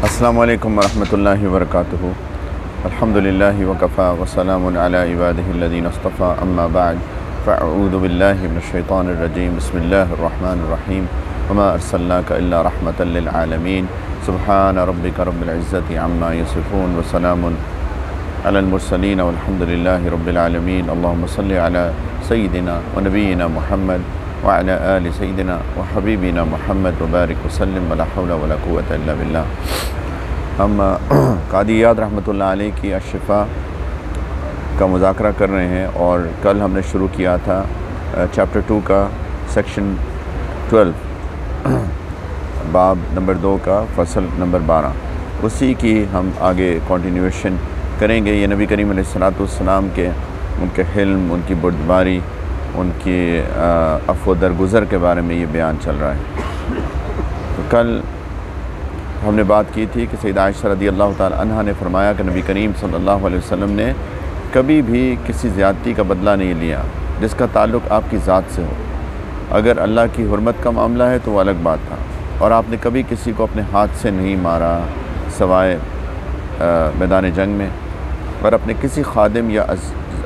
السلام علیکم ورحمۃ اللہ وبرکاتہ۔ الحمدللہ وکفا وسلام علی عبادہ الذین اصطفیٰ، اما بعد فاعوذ باللہ من الشیطان الرجیم، بسم اللہ الرحمن الرحیم، وما ارسلناک الا رحمۃ للعالمین، سبحان ربک رب العزۃ عما یصفون وسلام علی المرسلین والحمدللہ رب العالمین۔ اللہم صلی علی سیدنا ونبینا محمد وعلی آل سیدنا وحبیبنا محمد وبارک وسلم، ولا حول ولا قوة الا باللہ۔ ہم قاضی ایاد رحمۃ اللہ علیہ کی الشفاء کا مذاکرہ کر رہے ہیں، اور کل ہم نے شروع کیا تھا چیپٹر 2 کا سیکشن 12 باب نمبر 2 کا فصل نمبر 12، اسی کی ہم آگے کنٹینیویشن کریں گے۔ یہ نبی کریم علیہ السلام کے ان کے حلم، ان کی بردباری، ان کی عفو و درگزر کے بارے میں یہ بیان چل رہا ہے۔ تو کل ہم نے بات کی تھی کہ سیدہ عائشہ رضی اللہ تعالی عنہ نے فرمایا کہ نبی کریم صلی اللہ علیہ وسلم نے کبھی بھی کسی زیادتی کا بدلہ نہیں لیا جس کا تعلق آپ کی ذات سے ہو۔ اگر اللہ کی حرمت کا معاملہ ہے تو وہ الگ بات تھا، اور آپ نے کبھی کسی کو اپنے ہاتھ سے نہیں مارا سوائے میدان جنگ میں، اور اپنے کسی خادم یا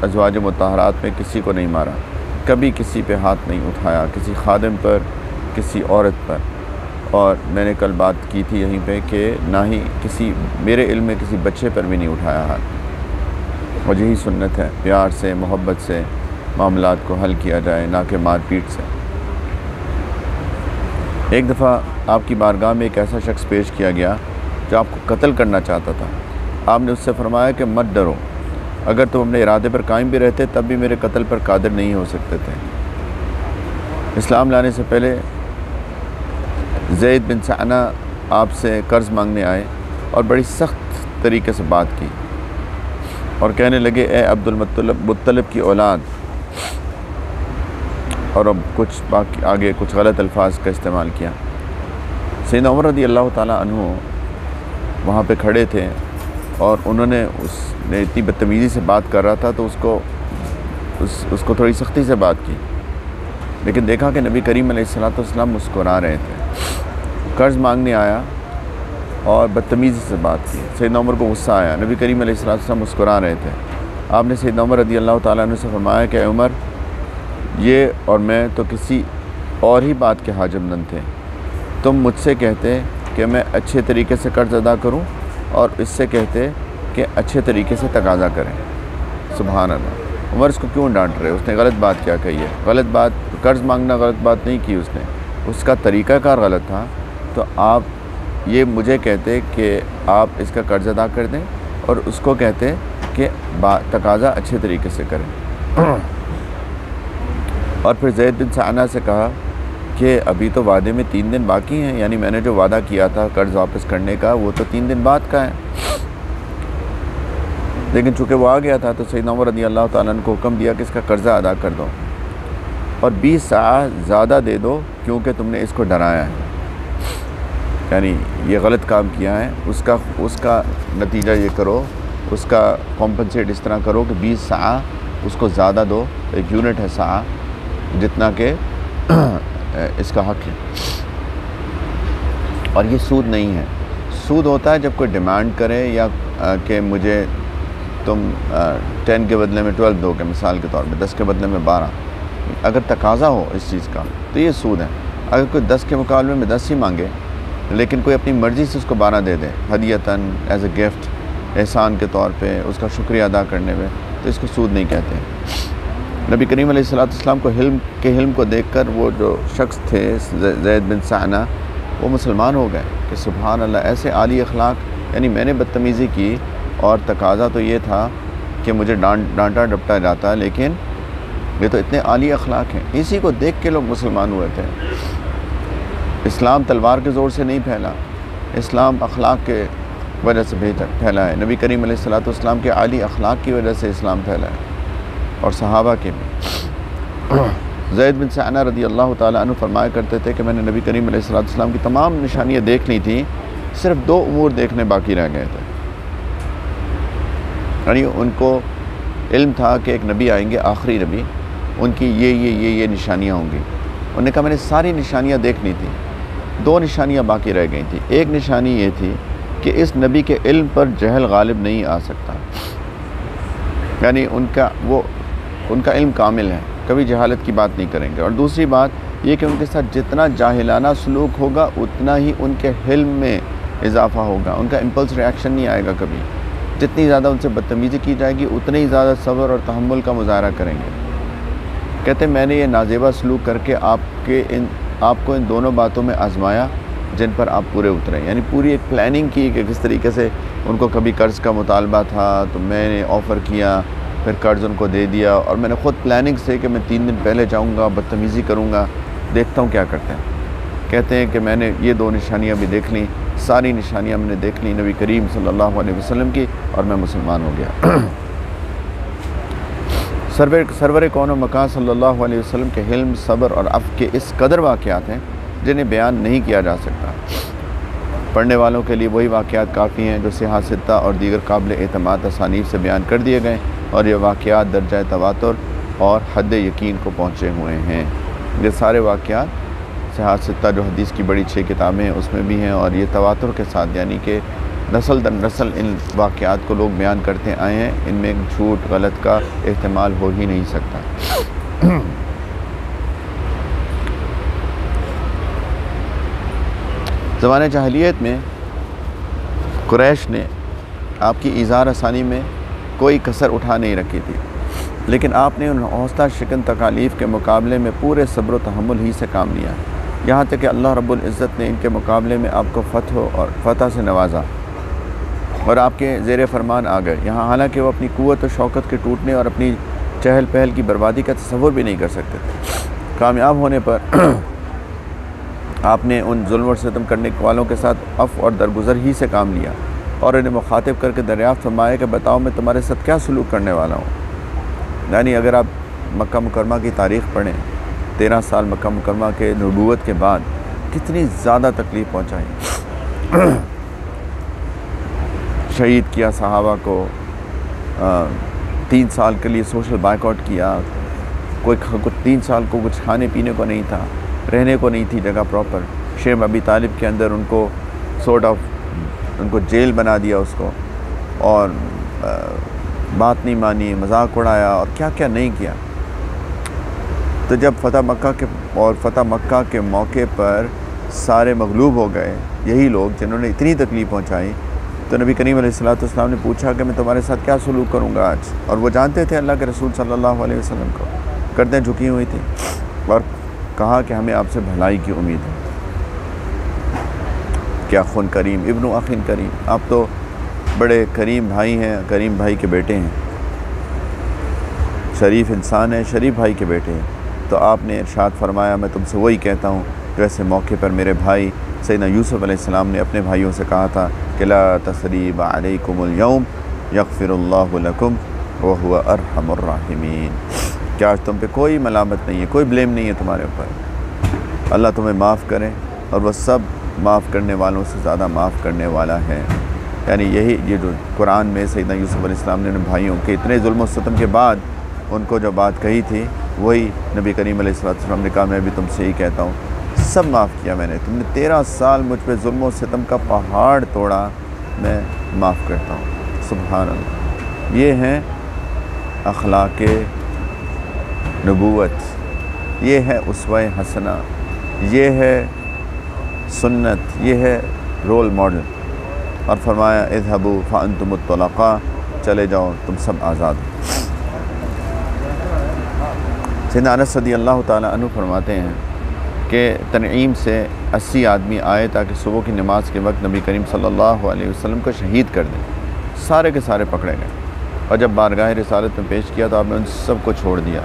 ازواج مطہرات میں کسی کو نہیں مارا، کبھی کسی پہ ہاتھ نہیں اٹھایا، کسی خادم پر، کسی عورت پر۔ اور میں نے کل بات کی تھی یہیں پہ کہ نہ ہی میرے علم میں کسی بچے پر بھی نہیں اٹھایا ہاتھ، اور یہی سنت ہے، پیار سے، محبت سے معاملات کو حل کیا جائے، نہ کہ مار پیٹ سے۔ ایک دفعہ آپ کی بارگاہ میں ایک ایسا شخص پیش کیا گیا جو آپ کو قتل کرنا چاہتا تھا۔ آپ نے اس سے فرمایا کہ مت ڈرو، اگر تم اپنے ارادے پر قائم بھی رہتے تب بھی میرے قتل پر قادر نہیں ہو سکتے تھے۔ اسلام لانے سے پہلے زید بن ثعلبہ آپ سے قرض مانگنے آئے اور بڑی سخت طریقے سے بات کی، اور کہنے لگے اے عبد المطلب کی اولاد، اور اب کچھ باقی آگے کچھ غلط الفاظ کا استعمال کیا۔ سیدنا عمر رضی اللہ تعالیٰ عنہ وہاں پہ کھڑے تھے، اور انہوں نے اس نے اتنی بدتمیزی سے بات کر رہا تھا تو اس کو تھوڑی سختی سے بات کی، لیکن دیکھا کہ نبی کریم علیہ السلام مسکرا رہے تھے۔ قرض مانگنے آیا اور بدتمیزی سے بات کی، سیدنا عمر کو غصہ آیا، نبی کریم علیہ السلام مسکرا رہے تھے۔ آپ نے سیدنا عمر رضی اللہ تعالیٰ عنہ سے فرمایا کہ اے عمر، یہ اور میں تو کسی اور ہی بات کے حاجمند تھے، تم مجھ سے کہتے کہ میں اچھے طریقے سے قرض ادا کروں، اور اس سے کہتے کہ اچھے طریقے سے تقاضا کریں۔ سبحان اللہ، عمر اس کو کیوں ڈانٹ رہے؟ اس نے غلط بات کیا کہی ہے؟ غلط بات، قرض مانگنا غلط بات نہیں کی اس نے، اس کا طریقہ کار غلط تھا۔ تو آپ یہ مجھے کہتے کہ آپ اس کا قرض ادا کر دیں، اور اس کو کہتے کہ تقاضا اچھے طریقے سے کریں۔ اور پھر زید بن ثعلبہ سے کہا کہ ابھی تو وعدے میں 3 دن باقی ہیں، یعنی میں نے جو وعدہ کیا تھا قرض واپس کرنے کا وہ تو 3 دن بعد کا ہے۔ لیکن چونکہ وہ آ گیا تھا تو سیدنا عمر رضی اللہ تعالیٰ عنہ کو حکم دیا کہ اس کا قرضہ ادا کر دو، اور 20 ساعت زیادہ دے دو کیونکہ تم نے اس کو ڈرایا ہے، یعنی یہ غلط کام کیا ہے، اس کا نتیجہ یہ کرو، اس کا کمپنسیٹ اس طرح کرو کہ 20 ساعت اس کو زیادہ دو، ایک یونٹ ہے ساعت، جتنا کہ اس کا حق ہے۔ اور یہ سود نہیں ہے، سود ہوتا ہے جب کوئی ڈیمانڈ کرے یا کہ مجھے تم 10 کے بدلے میں 12 دو گے، مثال کے طور پہ 10 کے بدلے میں 12، اگر تقاضا ہو اس چیز کا تو یہ سود ہے۔ اگر کوئی 10 کے مقابلے میں 10 ہی مانگے لیکن کوئی اپنی مرضی سے اس کو 12 دے دے، ہدیتاً، ایز اے گفٹ، احسان کے طور پہ، اس کا شکریہ ادا کرنے میں، تو اس کو سود نہیں کہتے۔ نبی کریم علیہ السلام کو حلم کو دیکھ کر وہ جو شخص تھے زید بن ثعلبہ، وہ مسلمان ہو گئے کہ سبحان اللہ، ایسے عالی اخلاق، یعنی میں نے بدتمیزی کی اور تقاضا تو یہ تھا کہ مجھے ڈانٹا ڈپٹا جاتا، لیکن یہ تو اتنے عالی اخلاق ہیں۔ اسی کو دیکھ کے لوگ مسلمان ہوئے تھے۔ اسلام تلوار کے زور سے نہیں پھیلا، اسلام اخلاق کے وجہ سے پھیلا ہے۔ نبی کریم علیہ السلام کے عالی اخلاق کی وجہ سے اسلام پھیلا ہے، اور صحابہ کے بھی۔ زید بن ثعلبہ رضی اللہ تعالیٰ عنہ فرمایا کرتے تھے کہ میں نے نبی کریم علیہ السلام کی تمام نشانیاں دیکھ لی تھیں، صرف 2 امور دیکھنے باقی رہ گئے تھے، یعنی ان کو علم تھا کہ ایک نبی آئیں گے، آخری نبی، ان کی یہ نشانیاں ہوں گی۔ انہوں نے کہا میں نے ساری نشانیاں دیکھ لی تھیں، 2 نشانیاں باقی رہ گئی تھیں۔ ایک نشانی یہ تھی کہ اس نبی کے علم پر جہل غالب نہیں آ سکتا، یعنی ان کا علم کامل ہے، کبھی جہالت کی بات نہیں کریں گے۔ اور دوسری بات یہ کہ ان کے ساتھ جتنا جاہلانہ سلوک ہوگا اتنا ہی ان کے حلم میں اضافہ ہوگا، ان کا امپلس ریاکشن نہیں آئے گا کبھی۔ جتنی زیادہ ان سے بدتمیزی کی جائے گی اتنے ہی زیادہ صبر اور تحمل کا مظاہرہ کریں گے۔ کہتے ہیں میں نے یہ نازیبہ سلوک کر کے آپ کو ان دونوں باتوں میں آزمایا جن پر آپ پورے اترے، یعنی پوری ایک پلاننگ کی کہ کس طریقے سے ان کو کبھی قرض کا مطالبہ تھا تو میں نے آفر کیا، پھر قرض ان کو دے دیا، اور میں نے خود پلاننگ سے کہ میں 3 دن پہلے جاؤں گا، بدتمیزی کروں گا، دیکھتا ہوں کیا کرتے ہیں۔ کہتے ہیں کہ میں نے یہ 2 نشانیاں بھی دیکھ لیں، ساری نشانیاں میں نے دیکھ لیں نبی کریم صلی اللہ علیہ وسلم کی، اور میں مسلمان ہو گیا۔ سرور کون و مکان صلی اللہ علیہ وسلم کے حلم، صبر اور عفو کے اس قدر واقعات ہیں جنہیں بیان نہیں کیا جا سکتا۔ پڑھنے والوں کے لیے وہی واقعات کافی ہیں جو صحاح ستہ اور دیگر قابل اعتماد تصانیف سے بیان کر دیے گئے، اور یہ واقعات درجہ تواتر اور حد یقین کو پہنچے ہوئے ہیں۔ یہ سارے واقعات صحاح ستہ جو حدیث کی بڑی 6 کتابیں ہیں اس میں بھی ہیں، اور یہ تواتر کے ساتھ، یعنی کہ نسل در نسل ان واقعات کو لوگ بیان کرتے آئے ہیں، ان میں جھوٹ غلط کا احتمال ہو ہی نہیں سکتا۔ زمانہ جاہلیت میں قریش نے آپ کی ایذار رسانی میں کوئی کسر اٹھا نہیں رکھی تھی، لیکن آپ نے ان حوصلہ شکن تکالیف کے مقابلے میں پورے صبر و تحمل ہی سے کام لیا، یہاں تک کہ اللہ رب العزت نے ان کے مقابلے میں آپ کو فتح سے نوازا اور آپ کے زیر فرمان آ گئے۔ یہاں حالانکہ وہ اپنی قوت و شوکت کے ٹوٹنے اور اپنی چہل پہل کی بربادی کا تصور بھی نہیں کر سکتے تھے۔ کامیاب ہونے پر آپ نے ان ظلم و ستم کرنے والوں کے ساتھ عفو اور درگزر ہی سے کام لیا، اور انہیں مخاطب کر کے دریافت فرمایا کہ بتاؤ میں تمہارے ساتھ کیا سلوک کرنے والا ہوں۔ یعنی اگر آپ مکہ مکرمہ کی تاریخ پڑھیں، 13 سال مکہ مکرمہ کے نبوت کے بعد کتنی زیادہ تکلیف پہنچائی، شہید کیا صحابہ کو، 3 سال کے لیے سوشل بائیکاٹ کیا، 3 سال کو کچھ کھانے پینے کو نہیں تھا، رہنے کو نہیں تھی جگہ پراپر، شیب ابی طالب کے اندر ان کو ان کو جیل بنا دیا اس کو، اور بات نہیں مانی، مذاق اڑایا، اور کیا کیا نہیں کیا۔ تو جب فتح مکہ کے موقع پر سارے مغلوب ہو گئے یہی لوگ جنہوں نے اتنی تکلیف پہنچائی، تو نبی کریم علیہ السلام نے پوچھا کہ میں تمہارے ساتھ کیا سلوک کروں گا آج، اور وہ جانتے تھے اللہ کے رسول صلی اللہ علیہ وسلم کو، گردنیں جھکی ہوئی تھیں، اور کہا کہ ہمیں آپ سے بھلائی کی امید ہے۔ کیا خون کریم ابن اخین کریم، آپ تو بڑے کریم بھائی ہیں، کریم بھائی کے بیٹے ہیں، شریف انسان ہیں، شریف بھائی کے بیٹے ہیں۔ تو آپ نے ارشاد فرمایا میں تم سے وہی کہتا ہوں جو ایسے موقع پر میرے بھائی سیدنا یوسف علیہ السلام نے اپنے بھائیوں سے کہا تھا کہ لا تثریب علیکم اليوم یغفر اللہ لکم وہو ارحم الراحمین، کہ آج تم پہ کوئی ملامت نہیں ہے، کوئی بلیم نہیں ہے تمہارے اوپر، اللہ تمہیں معاف کرے، اور وہ سب معاف کرنے والوں سے زیادہ معاف کرنے والا ہے۔ یعنی یہ جو قرآن میں سیدنا یوسف علیہ السلام نے بھائیوں کے اتنے ظلم و ستم کے بعد ان کو جو بات کہی تھی، وہی نبی کریم علیہ السلام نے کہا میں بھی تم سے ہی کہتا ہوں، سب معاف کیا میں نے، تم نے 13 سال مجھ پہ ظلم و ستم کا پہاڑ توڑا، میں معاف کرتا ہوں۔ سبحان اللہ، یہ ہیں اخلاق نبوت، یہ ہے اسوہ حسنہ، یہ ہے سنت، یہ ہے رول ماڈل۔ اور فرمایا اذهبوا فانتم الطلقاء، چلے جاؤ تم سب آزاد ہو۔ سیدنا انس رضی اللہ تعالیٰ عنہ فرماتے ہیں کہ تنعیم سے 80 آدمی آئے تاکہ صبح کی نماز کے وقت نبی کریم صلی اللہ علیہ وسلم کو شہید کر دیں، سارے کے سارے پکڑے گئے، اور جب بارگاہ رسالت میں پیش کیا تو آپ نے ان سب کو چھوڑ دیا۔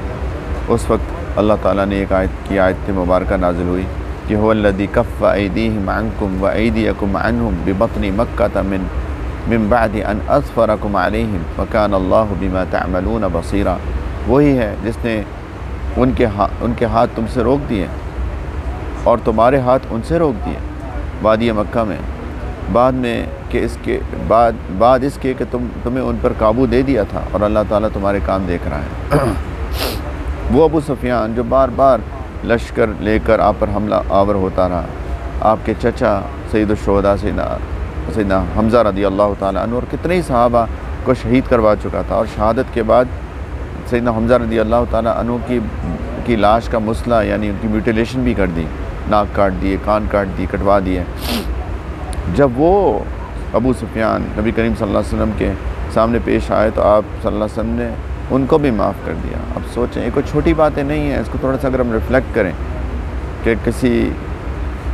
اس وقت اللہ تعالیٰ نے ایک آیت مبارکہ نازل ہوئی کہ هو الذی کف ایدیہم عنکم و ایدیکم عنہم ببطن مکہ من بعد ان اظفرکم علیہم وکان اللہ بما تعملون بصیرا، وہی ہے جس نے ان کے ہاتھ تم سے روک دیے اور تمہارے ہاتھ ان سے روک دیے وادی مکہ میں، بعد اس کے کہ تمہیں ان پر قابو دے دیا تھا، اور اللہ تعالیٰ تمہارے کام دیکھ رہا ہے۔ وہ ابو سفیان جو بار بار لشکر لے کر آپ پر حملہ آور ہوتا رہا، آپ کے چچا سید الشہداء سیدنا سیدنا حمزہ رضی اللہ تعالیٰ عنہ اور کتنے ہی صحابہ کو شہید کروا چکا تھا، اور شہادت کے بعد سیدنا حمزہ رضی اللہ تعالیٰ عنہ کی لاش کا مسئلہ یعنی ان کی میوٹیلیشن بھی کر دی، ناک کاٹ دیے، کان کاٹ دیے، کٹوا دیے۔ جب وہ ابو سفیان نبی کریم صلی اللہ علیہ وسلم کے سامنے پیش آئے تو آپ صلی اللہ علیہ وسلم نے ان کو بھی معاف کر دیا۔ اب سوچیں، یہ کوئی چھوٹی باتیں نہیں ہیں، اس کو تھوڑا سا اگر ہم ریفلیکٹ کریں کہ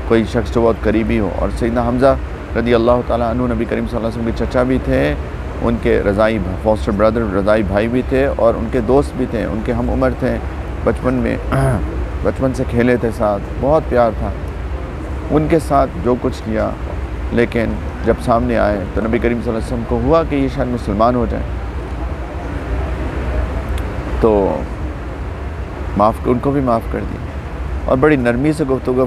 کوئی شخص جو بہت قریبی ہو، اور سیدنا حمزہ رضی اللہ تعالیٰ عنہ نبی کریم صلی اللہ علیہ وسلم کے چچا بھی تھے، ان کے رضائی فوسٹر بردر رضائی بھائی بھی تھے، اور ان کے دوست بھی تھے، ان کے ہم عمر تھے، بچپن سے کھیلے تھے ساتھ، بہت پیار تھا ان کے ساتھ جو کچھ کیا۔ لیکن جب سامنے آئے تو نبی کریم صلی اللہ علیہ وسلم کو ہوا کہ یہ شاید مسلمان ہو جائے، تو ان کو بھی معاف کر دی، اور بڑی نرمی سے گفتگو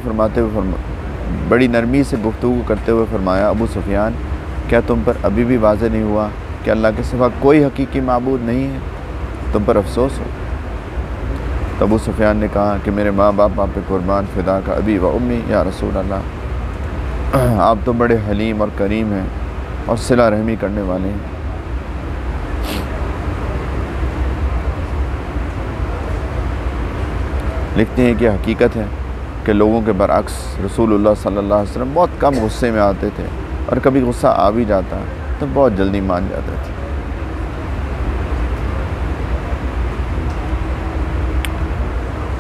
کرتے ہوئے فرمایا، ابو سفیان کیا تم پر ابھی بھی واضح نہیں ہوا کہ اللہ کے سوا کوئی حقیقی معبود نہیں ہے؟ تم پر افسوس ہو۔ تو ابو سفیان نے کہا کہ میرے ماں باپ آپ پہ قربان، فدا کا ابی و امی یا رسول اللہ، آپ تو بڑے حلیم اور کریم ہیں اور صلہ رحمی کرنے والے ہیں۔ لکھتے ہیں کہ حقیقت ہے کہ لوگوں کے برعکس رسول اللہ صلی اللہ علیہ وسلم بہت کم غصے میں آتے تھے، اور کبھی غصہ آ بھی جاتا تو بہت جلدی مان جاتے تھے۔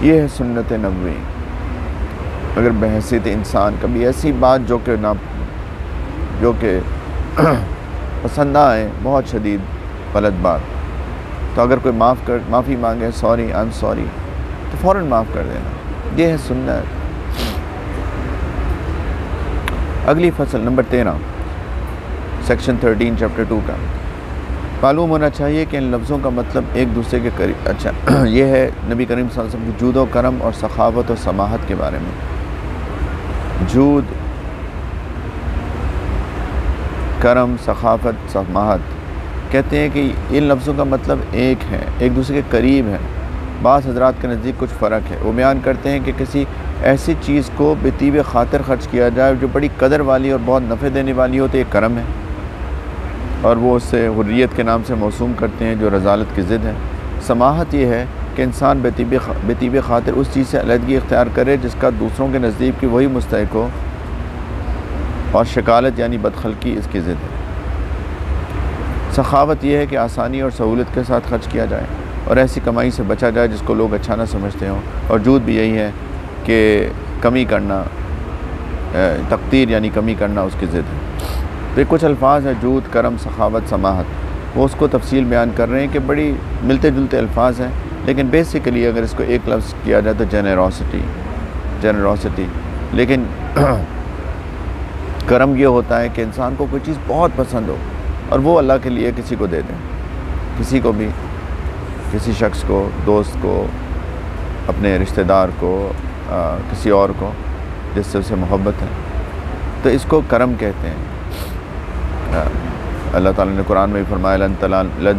یہ ہے سنت نبوی۔ اگر بحیثیت انسان کبھی ایسی بات جو کہ پسند نہ آئے، بہت شدید غلط بات، تو اگر کوئی معافی مانگے، سوری آئی ایم سوری، تو فوراً معاف کر دینا، یہ ہے سنت۔ اگلی فصل نمبر 13 سیکشن 13 چیپٹر 2 کا معلوم ہونا چاہیے کہ ان لفظوں کا مطلب ایک دوسرے کے قریب۔ اچھا، یہ ہے نبی کریم صلی اللہ علیہ وسلم کی جود و کرم اور سخاوت و سماحت کے بارے میں۔ جود، کرم، سخاوت، سماحت، کہتے ہیں کہ ان لفظوں کا مطلب ایک ہے، ایک دوسرے کے قریب ہے۔ بعض حضرات کے نزدیک کچھ فرق ہے۔ وہ بیان کرتے ہیں کہ کسی ایسی چیز کو بے طیب خاطر خرچ کیا جائے جو بڑی قدر والی اور بہت نفع دینے والی ہو تو یہ کرم ہے، اور وہ اس سے حریت کے نام سے موسوم کرتے ہیں جو رذالت کی ضد ہے۔ سماحت یہ ہے کہ انسان بے طیب خاطر اس چیز سے علیحدگی اختیار کرے جس کا دوسروں کے نزدیک کی وہی مستحق ہو، اور شکالت یعنی بدخلقی اس کی ضد ہے۔ سخاوت یہ ہے کہ آسانی اور سہولت کے ساتھ خرچ کیا جائے اور ایسی کمائی سے بچا جائے جس کو لوگ اچھا نہ سمجھتے ہوں، اور جود بھی یہی ہے کہ کمی کرنا، تقدیر یعنی کمی کرنا اس کی ضد ہے۔ تو یہ کچھ الفاظ ہیں، جود، کرم، سخاوت، سماحت، وہ اس کو تفصیل بیان کر رہے ہیں کہ بڑی ملتے جلتے الفاظ ہیں، لیکن بیسیکلی اگر اس کو ایک لفظ کیا جائے تو جنرosity۔ لیکن کرم یہ ہوتا ہے کہ انسان کو کوئی چیز بہت پسند ہو اور وہ اللہ کے لیے کسی کو دے دیں، کسی کو بھی، کسی شخص کو، دوست کو، اپنے رشتہ دار کو، کسی اور کو جس سے اسے محبت ہے، تو اس کو کرم کہتے ہیں۔ اللہ تعالیٰ نے قرآن میں بھی فرمایا لن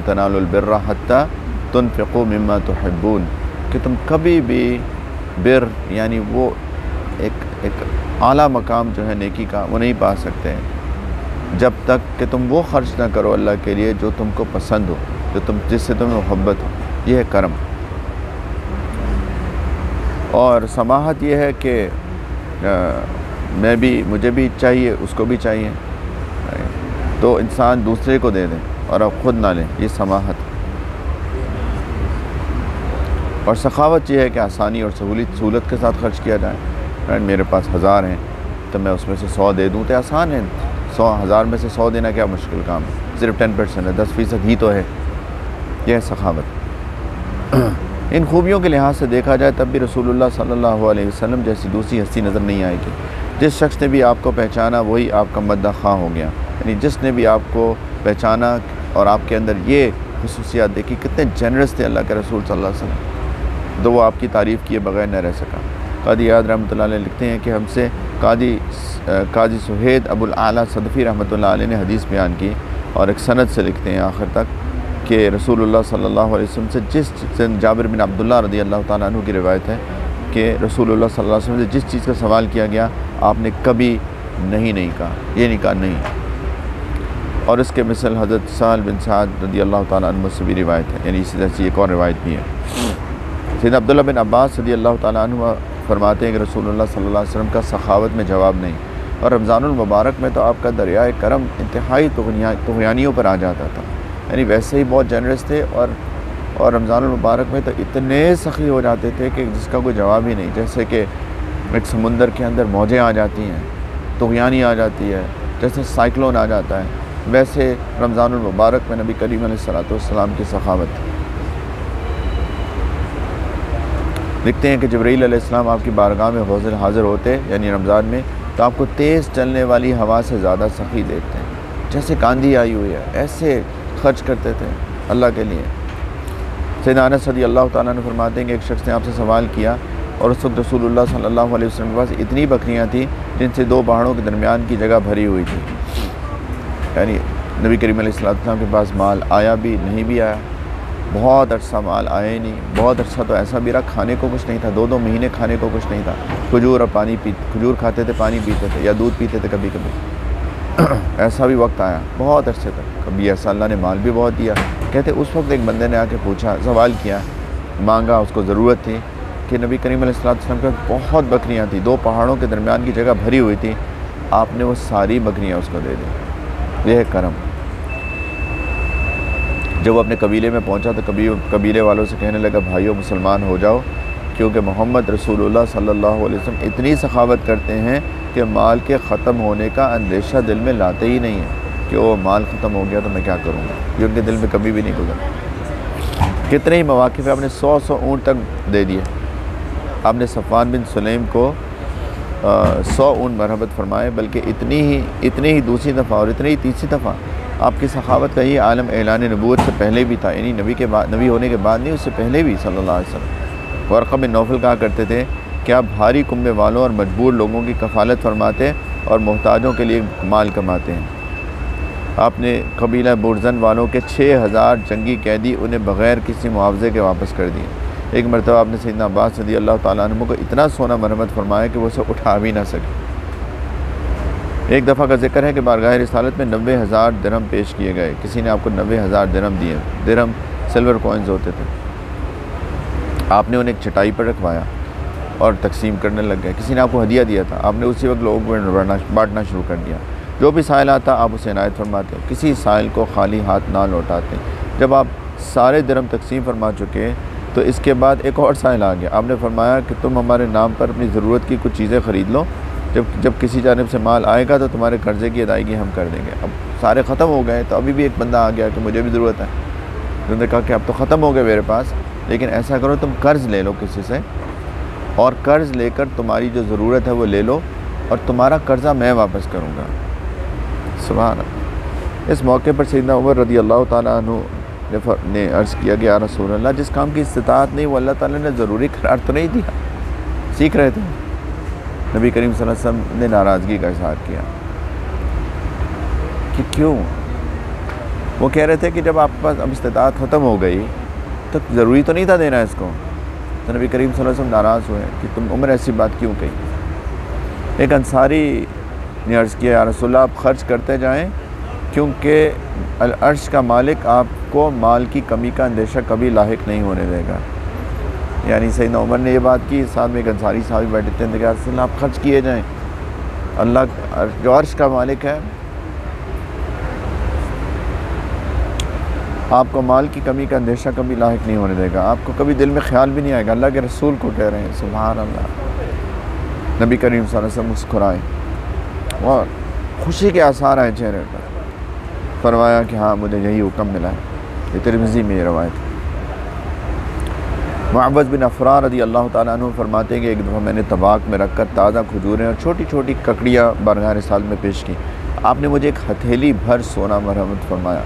تنالوا البر حتی تنفقوا مما تحبون، کہ تم کبھی بھی بر یعنی وہ ایک اعلیٰ مقام جو ہے نیکی کا وہ نہیں پا سکتے جب تک کہ تم وہ خرچ نہ کرو اللہ کے لیے جو تم کو پسند ہو، جس سے تمہیں محبت ہو، یہ ہے کرم۔ اور سماحت یہ ہے کہ مجھے بھی چاہیے، اس کو بھی چاہیے، تو انسان دوسرے کو دے دیں اور اب خود نہ لیں، یہ سماحت۔ اور سخاوت یہ ہے کہ آسانی اور سہولت کے ساتھ خرچ کیا جائے۔ میرے پاس 1000 ہیں تو میں اس میں سے 100 دے دوں تو آسان ہے، 1000 میں سے 100 دینا کیا مشکل کام ہے، صرف 10% ہے، 10% ہی تو ہے، یہ ہے سخاوت۔ ان خوبیوں کے لحاظ سے دیکھا جائے تب بھی رسول اللہ صلی اللہ علیہ وسلم جیسی دوسری ہستی نظر نہیں آئے گی۔ جس شخص نے بھی آپ کو پہچانا وہی آپ کا مدح خواہ ہو گیا، یعنی جس نے بھی آپ کو پہچانا اور آپ کے اندر یہ خصوصیات دیکھی، کتنے جنرس تھے اللہ کے رسول صلی اللہ علیہ وسلم، تو وہ آپ کی تعریف کیے بغیر نہ رہ سکا۔ قاضی یاد رحمۃ اللہ علیہ لکھتے ہیں کہ ہم سے قاضی سہید ابو الاعلیٰ صدفی رحمۃ اللہ علیہ نے حدیث بیان کی، اور ایک سند سے لکھتے ہیں آخر تک کہ رسول اللہ صلی اللہ علیہ وسلم سے جابر بن عبداللہ رضی اللہ تعالیٰ عنہ کی روایت ہے کہ رسول اللہ صلی اللہ علیہ وسلم سے جس چیز کا سوال کیا گیا آپ نے کبھی نہیں کہا، یہ نہیں کہا نہیں، اور اس کے مثل حضرت سہل بن سعد رضی اللہ تعالیٰ عنہ سے بھی روایت ہے، یعنی اسی طرح سے ایک اور روایت بھی ہے۔ سیدنا عبداللہ بن عباس رضی اللہ تعالیٰ عنہ فرماتے ہیں کہ رسول اللہ صلی اللہ علیہ وسلم کا سخاوت میں جواب نہیں، اور رمضان المبارک میں تو آپ کا دریائے کرم انتہائی طغیانیوں پر آ جاتا تھا، یعنی ویسے ہی بہت جنرس تھے، اور رمضان المبارک میں تو اتنے سخی ہو جاتے تھے کہ جس کا کوئی جواب ہی نہیں، جیسے کہ ایک سمندر کے اندر موجیں آ جاتی ہیں، طغیانی آ جاتی ہے، جیسے سائیکلون آ جاتا ہے، ویسے رمضان المبارک میں نبی کریم علیہ السلام کی سخاوت تھی۔ لکھتے ہیں کہ جبرائیل علیہ السلام آپ کی بارگاہ میں حاضر ہوتے، یعنی رمضان میں، تو آپ کو تیز چلنے والی ہوا سے زیادہ سخی دیکھتے ہیں، جیسے کاندھی آئی ہوئی ہے، ایسے خرچ کرتے تھے اللہ کے لیے۔ سیدنا انس رضی اللہ تعالیٰ عنہ فرماتے ہیں کہ ایک شخص نے آپ سے سوال کیا، اور اس وقت رسول اللہ صلی اللہ علیہ وسلم کے پاس اتنی بکریاں تھیں جن سے 2 پہاڑوں کے درمیان کی جگہ بھری ہوئی تھی، یعنی نبی کریم علیہ السلام کے پاس مال آیا بھی نہیں بھی آیا، بہت عرصہ مال آیا ہی نہیں، بہت عرصہ تو ایسا بھی رہا کھانے کو کچھ نہیں تھا، 2 مہینے کھانے کو کچھ نہیں تھا، کھجور کھاتے تھے، پانی پیتے تھے، یا دودھ پیتے تھے کبھی کبھی، ایسا بھی وقت آیا بہت عرصے تک، کبھی ایسا اللہ نے مال بھی بہت دیا۔ کہتے اس وقت ایک بندے نے آ کے پوچھا، سوال کیا، مانگا، اس کو ضرورت تھی کہ نبی کریم علیہ السلام کے بہت بکریاں تھیں، 2 پہاڑوں کے درمیان کی جگہ بھری ہوئی تھی، آپ نے وہ ساری بکریاں اس کو دے دی، یہ ہے کرم۔ جب وہ اپنے قبیلے میں پہنچا تو قبیلے والوں سے کہنے لگا، بھائیو مسلمان ہو جاؤ، کیونکہ محمد رسول اللہ صلی اللہ علیہ وسلم اتنی سخاوت کرتے ہیں کہ مال کے ختم ہونے کا اندیشہ دل میں لاتے ہی نہیں ہیں کہ وہ مال ختم ہو گیا تو میں کیا کروں گا، یہ ان کے دل میں کبھی بھی نہیں گزرا۔ کتنے ہی مواقع پہ آپ نے 100 اونٹ تک دے دیے، آپ نے صفوان بن سلیم کو 100 اونٹ مرحمت فرمائے، بلکہ اتنی ہی دوسری دفعہ اور اتنی ہی تیسری دفعہ آپ کی سخاوت کا یہ عالم اعلان نبوت سے پہلے بھی تھا، یعنی نبی ہونے کے بعد نہیں، اس سے پہلے بھی صلی اللہ علیہ وسلم۔ ورقہ بن نوفل کہا کرتے تھے کہ آپ بھاری کنبے والوں اور مجبور لوگوں کی کفالت فرماتے اور محتاجوں کے لیے مال کماتے ہیں۔ آپ نے قبیلہ برزن والوں کے 6000 جنگی قیدی انہیں بغیر کسی معاوضے کے واپس کر دیے۔ ایک مرتبہ آپ نے سیدنا عباس رضی اللہ تعالیٰ عنہ کو اتنا سونا مرحمت فرمایا کہ وہ اسے اٹھا بھی نہ سکے۔ ایک دفعہ کا ذکر ہے کہ بارگاہ رسالت میں 90,000 درہم پیش کیے گئے، کسی نے آپ کو 90,000 درہم دیے، درہم سلور کوئنز ہوتے تھے، آپ نے انہیں ایک چٹائی پر رکھوایا اور تقسیم کرنے لگ گئے۔ کسی نے آپ کو ہدیہ دیا تھا، آپ نے اسی وقت لوگوں کو بانٹنا شروع کر دیا، جو بھی سائل آتا آپ اسے عنایت فرماتے، کسی سائل کو خالی ہاتھ نہ لوٹاتے۔ جب آپ سارے درہم تقسیم فرما چکے تو اس کے بعد ایک اور سائل آ گیا، آپ نے فرمایا کہ تم ہمارے نام پر اپنی ضرورت کی کچھ چیزیں خرید لو، جب کسی جانب سے مال آئے گا تو تمہارے قرضے کی ادائیگی ہم کر دیں گے۔ اب سارے ختم ہو گئے تو ابھی بھی ایک بندہ آ گیا کہ مجھے بھی ضرورت ہے، انہوں نے کہا کہ اب تو ختم ہو گئے میرے پاس، لیکن ایسا کرو تم قرض لے لو کسی سے، اور قرض لے کر تمہاری جو ضرورت ہے وہ لے لو، اور تمہارا قرضہ میں واپس کروں گا۔ سبحان اللہ۔ اس موقع پر سیدنا عمر رضی اللہ تعالیٰ عنہ نے عرض کیا کہ یا رسول اللہ، جس کام کی استطاعت نہیں وہ اللہ تعالیٰ نے ضروری قرار تو نہیں دیا، سیکھ رہے تھے۔ نبی کریم صلی اللہ علیہ وسلم نے ناراضگی کا اظہار کیا کہ کیوں؟ وہ کہہ رہے تھے کہ جب آپ کے پاس اب استطاعت ختم ہو گئی تو ضروری تو نہیں تھا دینا اس کو۔ تو نبی کریم صلی اللہ علیہ وسلم ناراض ہوئے کہ تم عمر ایسی بات کیوں کہی۔ ایک انصاری نے عرض کیا یا رسول اللہ، آپ خرچ کرتے جائیں کیونکہ العرش کا مالک آپ کو مال کی کمی کا اندیشہ کبھی لاحق نہیں ہونے دے گا۔ یعنی سیدنا عمر نے یہ بات کی، ساتھ میں ایک انصاری صحابی بیٹھے تھے، کہ یا رسول اللہ آپ خرچ کیے جائیں، اللہ جو عرش کا مالک ہے آپ کو مال کی کمی کا اندیشہ کبھی لاحق نہیں ہونے دے گا، آپ کو کبھی دل میں خیال بھی نہیں آئے گا۔ اللہ کے رسول کو کہہ رہے ہیں، سبحان اللہ۔ نبی کریم صلی اللہ علیہ وسلم مسکرائے اور خوشی کے آثار آئے چہرے پر، فرمایا کہ ہاں مجھے یہی حکم ملا ہے۔ یہ ترمذی میں یہ روایت ہے۔ معوذ بن عفراء رضی اللہ تعالیٰ عنہ فرماتے ہیں کہ ایک دفعہ میں نے طباق میں رکھ کر تازہ کھجوریں اور چھوٹی چھوٹی ککڑیاں بارگاہ رسالت میں پیش کی، آپ نے مجھے ایک ہتھیلی بھر سونا مرحمت فرمایا،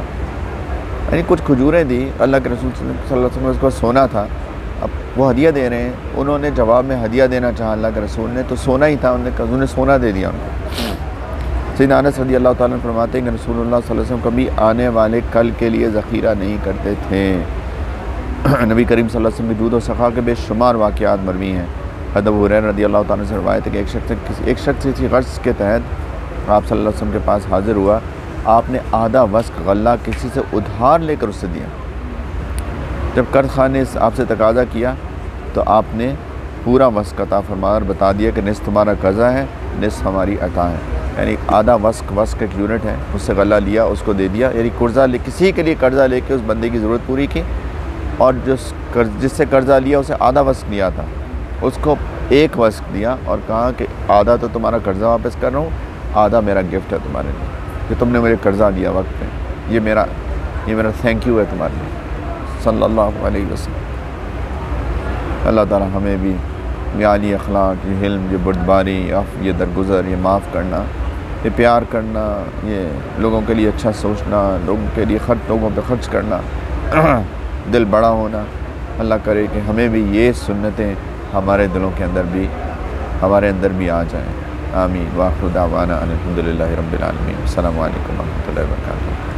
یعنی کچھ کھجوریں دی، اللہ کے رسول صلی اللہ علیہ وسلم کو سونا تھا، اب وہ ہدیہ دے رہے ہیں، انہوں نے جواب میں ہدیہ دینا چاہا اللہ کے رسول نے، تو سونا ہی تھا، انہوں نے سونا دے دیا ان کو۔ سیدنا انس رضی اللہ تعالیٰ عنہ فرماتے ہیں کہ رسول اللہ صلی اللہ علیہ وسلم کبھی آنے والے کل کے لیے ذخیرہ نہیں کرتے تھے۔ نبی کریم صلی اللہ علیہ وسلم کی جود و سخا کے بے شمار واقعات مروی ہیں۔ حضرت ابو ہریرہ رضی اللہ تعالیٰ عنہ سے روایت ہے کہ ایک شخص کسی غرض کے تحت آپ صلی اللہ علیہ وسلم کے پاس حاضر ہوا آپ نے آدھا وسق غلہ کسی سے ادھار لے کر اسے دیا۔ جب قرض خواہ نے آپ سے تقاضا کیا تو آپ نے پورا وسق عطا فرمایا اور بتا دیا کہ نصف تمہارا قرضہ ہے، نصف ہماری عطا ہے، یعنی آدھا وسق ایک یونٹ ہے، اس سے غلہ لیا، اس کو دے دیا، یعنی کسی کے لیے قرضہ لے کے اس بندے کی ضرورت پوری کی، اور جس سے قرضہ لیا اسے آدھا وسق نہیں آتا، اس کو ایک وسق دیا اور کہا کہ آدھا تو تمہارا قرضہ واپس کر رہا ہوں، آدھا میرا گفٹ ہے تمہارے لیے کہ تم نے مجھے قرضہ دیا وقت پہ، یہ میرا تھینک یو ہے تمہارے لیے، صلی اللہ علیہ وسلم۔ اللہ تعالی ہمیں بھی یہ عالی اخلاق، یہ حلم، یہ بردباری، یہ درگزر، یہ معاف کرنا، یہ پیار کرنا، یہ لوگوں کے لیے اچھا سوچنا، لوگوں کے لیے لوگوں پہ خرچ کرنا، دل بڑا ہونا، اللہ کرے کہ ہمیں بھی یہ سنتیں ہمارے دلوں کے اندر بھی ہمارے اندر بھی آ جائیں۔ آمین۔ وآخر دعوانا ان الحمد للہ رب العالمین۔ السلام علیکم ورحمۃ اللہ وبرکاتہ۔